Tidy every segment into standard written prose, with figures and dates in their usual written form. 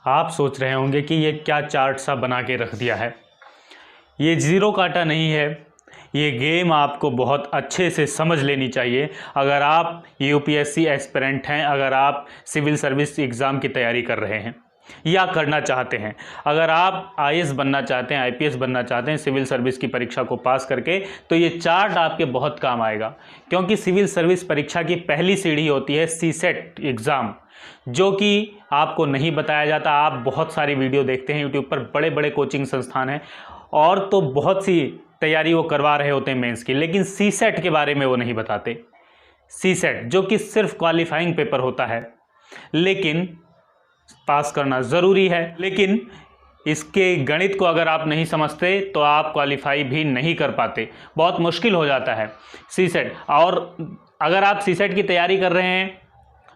आप सोच रहे होंगे कि ये क्या चार्ट सा बना के रख दिया है। ये जीरो काटा नहीं है, ये गेम आपको बहुत अच्छे से समझ लेनी चाहिए। अगर आप यूपीएससी एस्पिरेंट हैं, अगर आप सिविल सर्विस एग्ज़ाम की तैयारी कर रहे हैं या करना चाहते हैं, अगर आप आईएएस बनना चाहते हैं, आईपीएस बनना चाहते हैं सिविल सर्विस की परीक्षा को पास करके, तो ये चार्ट आपके बहुत काम आएगा। क्योंकि सिविल सर्विस परीक्षा की पहली सीढ़ी होती है सीसेट एग्ज़ाम, जो कि आपको नहीं बताया जाता। आप बहुत सारी वीडियो देखते हैं यूट्यूब पर, बड़े बड़े कोचिंग संस्थान हैं और तो बहुत सी तैयारी वो करवा रहे होते हैं मेंस की, लेकिन सीसेट के बारे में वो नहीं बताते। सीसेट जो कि सिर्फ क्वालिफाइंग पेपर होता है, लेकिन पास करना ज़रूरी है। लेकिन इसके गणित को अगर आप नहीं समझते तो आप क्वालिफाई भी नहीं कर पाते, बहुत मुश्किल हो जाता है सीसेट। और अगर आप सीसेट की तैयारी कर रहे हैं,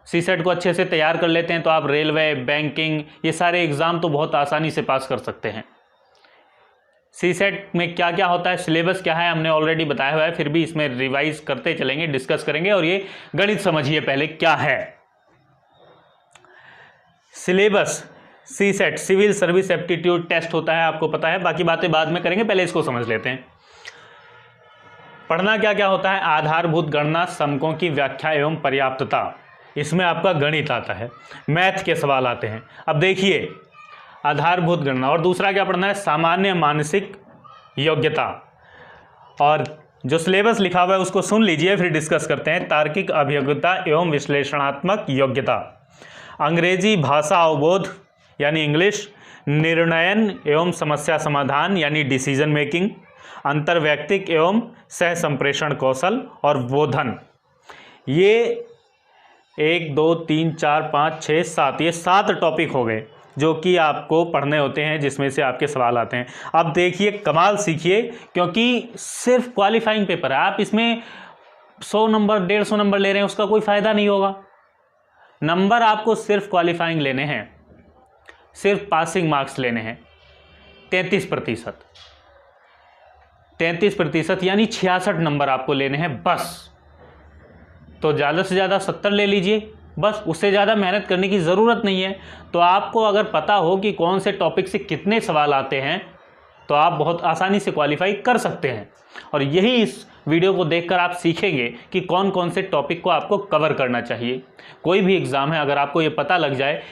सीसेट को अच्छे से तैयार कर लेते हैं, तो आप रेलवे, बैंकिंग, ये सारे एग्ज़ाम तो बहुत आसानी से पास कर सकते हैं। सीसेट में क्या क्या होता है, सिलेबस क्या है, हमने ऑलरेडी बताया हुआ है, फिर भी इसमें रिवाइज करते चलेंगे, डिस्कस करेंगे। और ये गणित समझिए पहले क्या है syllabus. CSAT civil service aptitude test होता है, आपको पता है, बाकी बातें बाद में करेंगे, पहले इसको समझ लेते हैं। पढ़ना क्या क्या होता है, आधारभूत गणना, समकों की व्याख्या एवं पर्याप्तता, इसमें आपका गणित आता है, मैथ के सवाल आते हैं। अब देखिए आधारभूत गणना, और दूसरा क्या पढ़ना है, सामान्य मानसिक योग्यता। और जो सिलेबस लिखा हुआ है उसको सुन लीजिए, फिर डिस्कस करते हैं। तार्किक अभियोग्यता एवं विश्लेषणात्मक योग्यता, अंग्रेजी भाषा अवबोध यानी इंग्लिश, निर्णयन एवं समस्या समाधान यानी डिसीजन मेकिंग, अंतर्वैयक्तिक एवं सह संप्रेषण कौशल और बोधन। ये 1 2 3 4 5 6 7 ये 7 टॉपिक हो गए जो कि आपको पढ़ने होते हैं, जिसमें से आपके सवाल आते हैं। अब देखिए कमाल सीखिए, क्योंकि सिर्फ क्वालिफाइंग पेपर है, आप इसमें 100 नंबर 150 नंबर ले रहे हैं, उसका कोई फ़ायदा नहीं होगा। नंबर आपको सिर्फ क्वालिफाइंग लेने हैं, सिर्फ पासिंग मार्क्स लेने हैं 33%। 33% यानी 66 नंबर आपको लेने हैं बस। तो ज़्यादा से ज़्यादा 70 ले लीजिए बस, उससे ज़्यादा मेहनत करने की ज़रूरत नहीं है। तो आपको अगर पता हो कि कौन से टॉपिक से कितने सवाल आते हैं, तो आप बहुत आसानी से क्वालिफाई कर सकते हैं। और यही इस वीडियो को देखकर आप सीखेंगे कि कौन कौन से टॉपिक को आपको कवर करना चाहिए। कोई भी एग्ज़ाम है, अगर आपको ये पता लग जाए,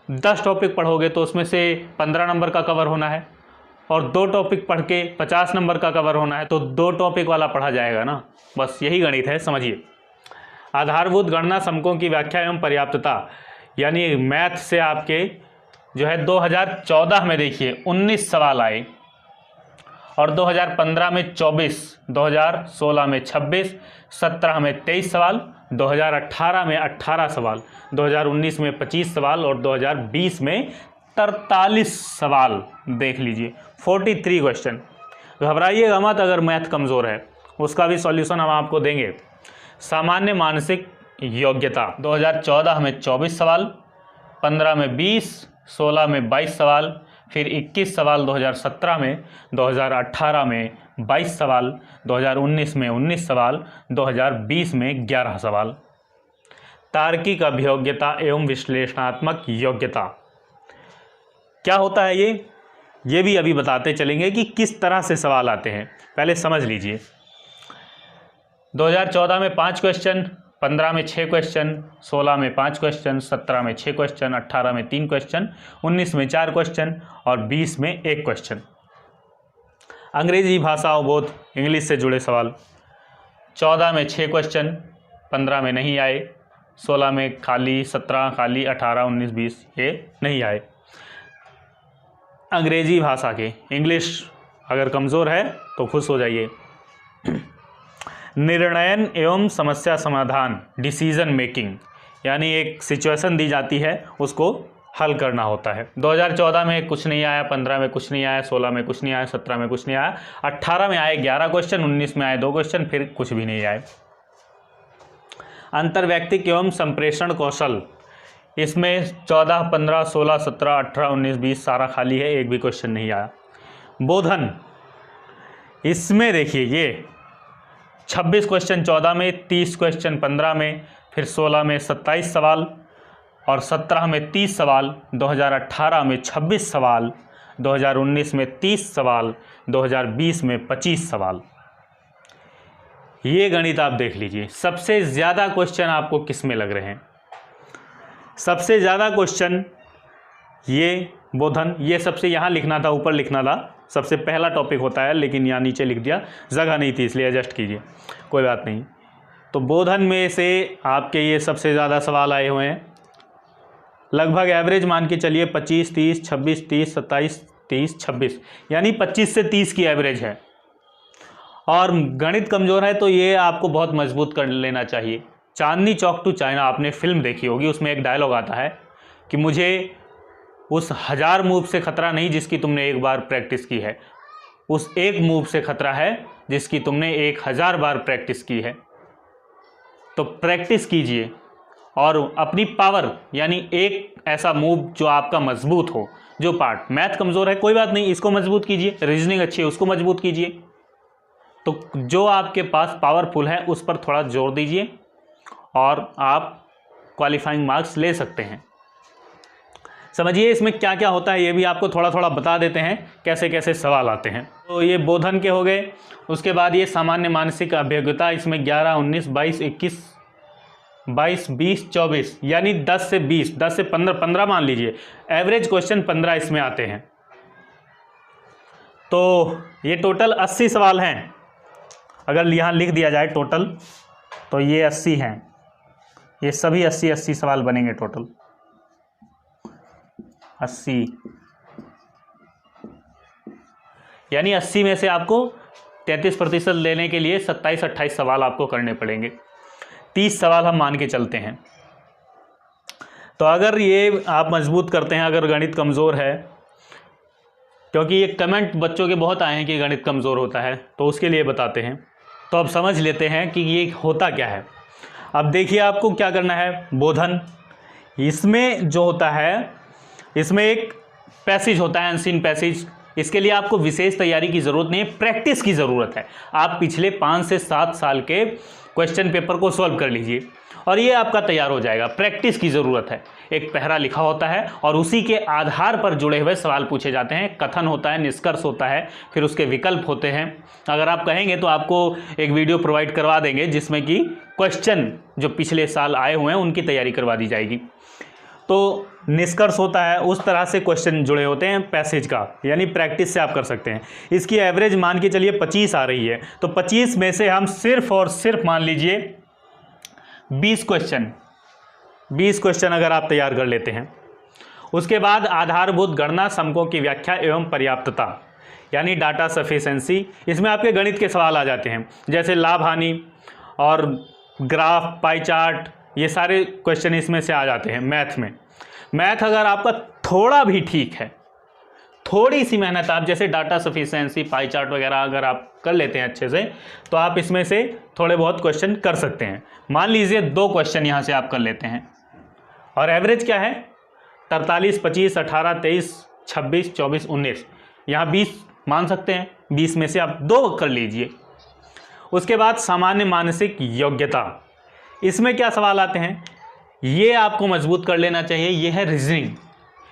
10 टॉपिक पढ़ोगे तो उसमें से 15 नंबर का कवर होना है, और 2 टॉपिक पढ़ के 50 नंबर का कवर होना है, तो 2 टॉपिक वाला पढ़ा जाएगा ना। बस यही गणित है, समझिए। आधारभूत गणना, समकों की व्याख्या एवं पर्याप्तता, यानी मैथ से आपके जो है 2014 में देखिए 19 सवाल आए, और 2015 में 24, 2016 में 26, 17 में 23 सवाल, 2018 में 18 सवाल, 2019 में 25 सवाल और 2020 में 43 सवाल। देख लीजिए 43 क्वेश्चन। घबराइएगा मत अगर मैथ कमज़ोर है, उसका भी सॉल्यूशन हम आपको देंगे। सामान्य मानसिक योग्यता 2014 में 24 सवाल, 15 में 20, 16 में 22 सवाल, फिर 21 सवाल 2017 में, 2018 में 22 सवाल, 2019 में 19 सवाल, 2020 में 11 सवाल। तार्किक अभियोग्यता एवं विश्लेषणात्मक योग्यता क्या होता है, ये भी अभी बताते चलेंगे कि किस तरह से सवाल आते हैं, पहले समझ लीजिए। 2014 में 5 क्वेश्चन, 15 में 6 क्वेश्चन, 16 में 5 क्वेश्चन, 17 में 6 क्वेश्चन, 18 में 3 क्वेश्चन, 19 में 4 क्वेश्चन और 20 में 1 क्वेश्चन। अंग्रेजी भाषा अवबोध, इंग्लिश से जुड़े सवाल 14 में 6 क्वेश्चन, 15 में नहीं आए, 16 में खाली, 17 खाली, 18, 19, 20 ये नहीं आए। अंग्रेजी भाषा के, इंग्लिश अगर कमज़ोर है तो खुश हो जाइए। निर्णयन एवं समस्या समाधान, डिसीजन मेकिंग, यानी एक सिचुएशन दी जाती है, उसको हल करना होता है। 2014 में कुछ नहीं आया, 15 में कुछ नहीं आया, 16 में कुछ नहीं आया, 17 में कुछ नहीं आया, 18 में आए 11 क्वेश्चन, 19 में आए 2 क्वेश्चन, फिर कुछ भी नहीं आए। अंतर्वैयक्तिक एवं संप्रेषण कौशल, इसमें 14, 15, 16, 17, 18, 19, 20 सारा खाली है, एक भी क्वेश्चन नहीं आया। बोधन, इसमें देखिए ये 26 क्वेश्चन 14 में, 30 क्वेश्चन 15 में, फिर 16 में 27 सवाल, और 17 में 30 सवाल, 2018 में 26 सवाल, 2019 में 30 सवाल, 2020 में 25 सवाल। ये गणित आप देख लीजिए। सबसे ज़्यादा क्वेश्चन आपको किस में लग रहे हैं? सबसे ज़्यादा क्वेश्चन ये बोधन, ये सबसे यहाँ लिखना था, ऊपर लिखना था, सबसे पहला टॉपिक होता है, लेकिन यहाँ नीचे लिख दिया, जगह नहीं थी इसलिए एडजस्ट कीजिए, कोई बात नहीं। तो बोधन में से आपके ये सबसे ज़्यादा सवाल आए हुए हैं। लगभग एवरेज मान के चलिए 25, 30, 26, 30, 27, 30, 26, यानी 25 से 30 की एवरेज है। और गणित कमज़ोर है तो ये आपको बहुत मजबूत कर लेना चाहिए। चांदनी चौक टू चाइना आपने फिल्म देखी होगी, उसमें एक डायलॉग आता है कि मुझे उस 1000 मूव से खतरा नहीं जिसकी तुमने एक बार प्रैक्टिस की है, उस एक मूव से खतरा है जिसकी तुमने 1000 बार प्रैक्टिस की है। तो प्रैक्टिस कीजिए और अपनी पावर, यानी एक ऐसा मूव जो आपका मजबूत हो। जो पार्ट मैथ कमज़ोर है कोई बात नहीं, इसको मजबूत कीजिए, रीजनिंग अच्छी है उसको मजबूत कीजिए। तो जो आपके पास पावरफुल है उस पर थोड़ा जोर दीजिए और आप क्वालिफाइंग मार्क्स ले सकते हैं। समझिए इसमें क्या क्या होता है, ये भी आपको थोड़ा थोड़ा बता देते हैं कैसे कैसे सवाल आते हैं। तो ये बोधन के हो गए। उसके बाद ये सामान्य मानसिक अभियोग्यता, इसमें 11, 19, 22, 21, 22, 20, 24, यानी 10 से 20, 10 से 15 मान लीजिए, एवरेज क्वेश्चन 15 इसमें आते हैं। तो ये टोटल 80 सवाल हैं। अगर यहाँ लिख दिया जाए टोटल, तो ये 80 हैं, ये सभी 80 सवाल बनेंगे टोटल 80, यानी 80 में से आपको 33% लेने के लिए 27-28 सवाल आपको करने पड़ेंगे। 30 सवाल हम मान के चलते हैं। तो अगर ये आप मजबूत करते हैं, अगर गणित कमज़ोर है, क्योंकि ये कमेंट बच्चों के बहुत आए हैं कि गणित कमज़ोर होता है, तो उसके लिए बताते हैं। तो अब समझ लेते हैं कि ये होता क्या है। अब देखिए आपको क्या करना है। बोधन, इसमें जो होता है, इसमें एक पैसेज होता है, अनसीन पैसेज। इसके लिए आपको विशेष तैयारी की ज़रूरत नहीं है, प्रैक्टिस की ज़रूरत है। आप पिछले 5 से 7 साल के क्वेश्चन पेपर को सॉल्व कर लीजिए और ये आपका तैयार हो जाएगा। प्रैक्टिस की ज़रूरत है। एक पहरा लिखा होता है और उसी के आधार पर जुड़े हुए सवाल पूछे जाते हैं। कथन होता है, निष्कर्ष होता है, फिर उसके विकल्प होते हैं। अगर आप कहेंगे तो आपको एक वीडियो प्रोवाइड करवा देंगे जिसमें कि क्वेश्चन जो पिछले साल आए हुए हैं उनकी तैयारी करवा दी जाएगी। तो निष्कर्ष होता है, उस तरह से क्वेश्चन जुड़े होते हैं पैसेज का, यानी प्रैक्टिस से आप कर सकते हैं। इसकी एवरेज मान के चलिए 25 आ रही है, तो 25 में से हम सिर्फ और सिर्फ मान लीजिए 20 क्वेश्चन अगर आप तैयार कर लेते हैं। उसके बाद आधारभूत गणना, समकों की व्याख्या एवं पर्याप्तता, यानी डाटा सफिशिएंसी। इसमें आपके गणित के सवाल आ जाते हैं, जैसे लाभ हानि और ग्राफ, पाई चार्ट, ये सारे क्वेश्चन इसमें से आ जाते हैं। मैथ अगर आपका थोड़ा भी ठीक है, थोड़ी सी मेहनत आप, जैसे डाटा सफिशिएंसी, पाई चार्ट वगैरह अगर आप कर लेते हैं अच्छे से, तो आप इसमें से थोड़े बहुत क्वेश्चन कर सकते हैं। मान लीजिए 2 क्वेश्चन यहाँ से आप कर लेते हैं और एवरेज क्या है 43, 25, 18, 23, 26, 24, 19, यहाँ 20 मान सकते हैं। 20 में से आप 2 कर लीजिए। उसके बाद सामान्य मानसिक योग्यता, इसमें क्या सवाल आते हैं, ये आपको मजबूत कर लेना चाहिए। ये है रीजनिंग।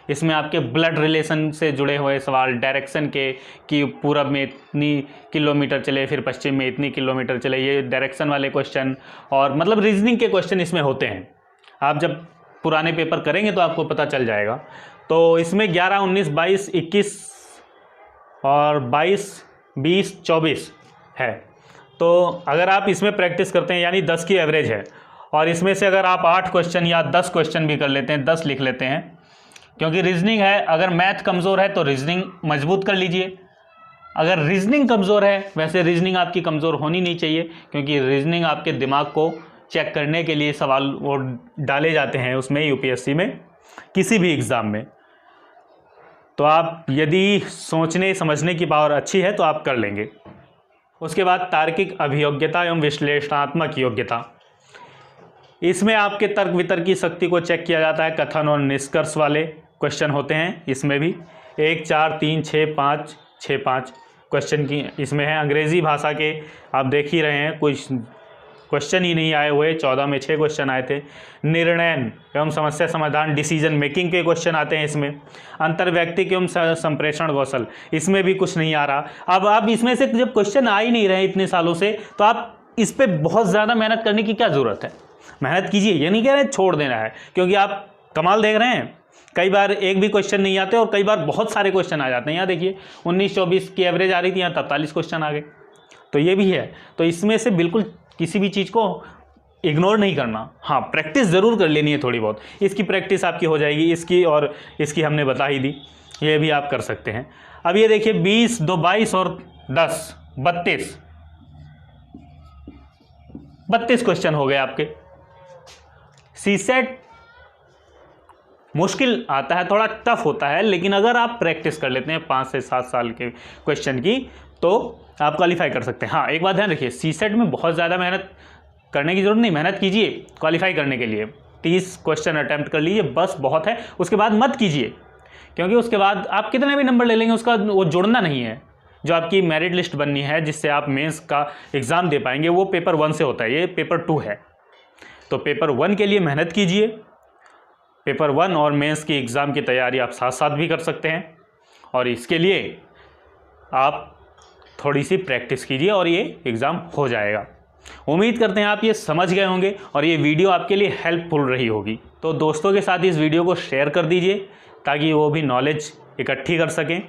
इसमें आपके ब्लड रिलेशन से जुड़े हुए सवाल, डायरेक्शन के, कि पूरब में इतनी किलोमीटर चले फिर पश्चिम में इतनी किलोमीटर चले, ये डायरेक्शन वाले क्वेश्चन, और मतलब रीजनिंग के क्वेश्चन इसमें होते हैं। आप जब पुराने पेपर करेंगे तो आपको पता चल जाएगा। तो इसमें 11, 19, 22, 21 और 22, 20, 24 है। तो अगर आप इसमें प्रैक्टिस करते हैं, यानी 10 की एवरेज है, और इसमें से अगर आप 8 क्वेश्चन या 10 क्वेश्चन भी कर लेते हैं, 10 लिख लेते हैं, क्योंकि रीजनिंग है। अगर मैथ कमज़ोर है तो रीजनिंग मजबूत कर लीजिए। अगर रीजनिंग कमज़ोर है, वैसे रीजनिंग आपकी कमज़ोर होनी नहीं चाहिए, क्योंकि रीजनिंग आपके दिमाग को चेक करने के लिए सवाल वो डाले जाते हैं उसमें, यूपीएससी में, किसी भी एग्ज़ाम में। तो आप यदि सोचने समझने की पावर अच्छी है तो आप कर लेंगे। उसके बाद तार्किक अभियोग्यता एवं विश्लेषणात्मक योग्यता, इसमें आपके तर्क वितर्क की शक्ति को चेक किया जाता है। कथन और निष्कर्ष वाले क्वेश्चन होते हैं इसमें भी। 1, 4, 3, 6, 5, 6, 5 क्वेश्चन की इसमें है। अंग्रेज़ी भाषा के आप देख ही रहे हैं, क्वेश्चन ही नहीं आए हुए। 14 में 6 क्वेश्चन आए थे। निर्णय एवं समस्या समाधान डिसीजन मेकिंग के क्वेश्चन आते हैं इसमें। अंतर्व्यक्तिक एवं संप्रेषण कौशल, इसमें भी कुछ नहीं आ रहा। अब आप इसमें से जब क्वेश्चन आ ही नहीं रहे इतने सालों से, तो आप इस पर बहुत ज़्यादा मेहनत करने की क्या ज़रूरत है। मेहनत कीजिए, ये नहीं कह रहे छोड़ देना है, क्योंकि आप कमाल देख रहे हैं, कई बार एक भी क्वेश्चन नहीं आते और कई बार बहुत सारे क्वेश्चन आ जाते हैं। यहाँ देखिए 19-24 की एवरेज आ रही थी, यहाँ 43 क्वेश्चन आ गए, तो ये भी है। तो इसमें से बिल्कुल किसी भी चीज़ को इग्नोर नहीं करना। हाँ, प्रैक्टिस ज़रूर कर लेनी है थोड़ी बहुत, इसकी प्रैक्टिस आपकी हो जाएगी, इसकी और इसकी हमने बता ही दी, ये भी आप कर सकते हैं। अब ये देखिए 20, 2, 22 और 10, 32 क्वेश्चन हो गए आपके। सीसेट मुश्किल आता है, थोड़ा टफ होता है, लेकिन अगर आप प्रैक्टिस कर लेते हैं 5 से 7 साल के क्वेश्चन की, तो आप क्वालिफाई कर सकते हैं। हाँ, एक बात ध्यान रखिए, सीसेट में बहुत ज़्यादा मेहनत करने की जरूरत नहीं, मेहनत कीजिए क्वालिफाई करने के लिए। 30 क्वेश्चन अटैम्प्ट कर लीजिए, बस बहुत है। उसके बाद मत कीजिए, क्योंकि उसके बाद आप कितने भी नंबर ले लेंगे, उसका वो जुड़ना नहीं है। जो आपकी मेरिट लिस्ट बननी है जिससे आप मेंस का एग्ज़ाम दे पाएंगे, वो पेपर 1 से होता है, ये पेपर 2 है। तो पेपर 1 के लिए मेहनत कीजिए। पेपर 1 और मेंस की एग्ज़ाम की तैयारी आप साथ साथ भी कर सकते हैं, और इसके लिए आप थोड़ी सी प्रैक्टिस कीजिए और ये एग्ज़ाम हो जाएगा। उम्मीद करते हैं आप ये समझ गए होंगे और ये वीडियो आपके लिए हेल्पफुल रही होगी। तो दोस्तों के साथ इस वीडियो को शेयर कर दीजिए ताकि वो भी नॉलेज इकट्ठी कर सकें।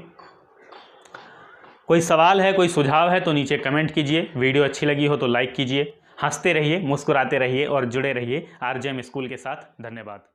कोई सवाल है, कोई सुझाव है तो नीचे कमेंट कीजिए। वीडियो अच्छी लगी हो तो लाइक कीजिए। हंसते रहिए, मुस्कुराते रहिए और जुड़े रहिए RJM स्कूल के साथ। धन्यवाद।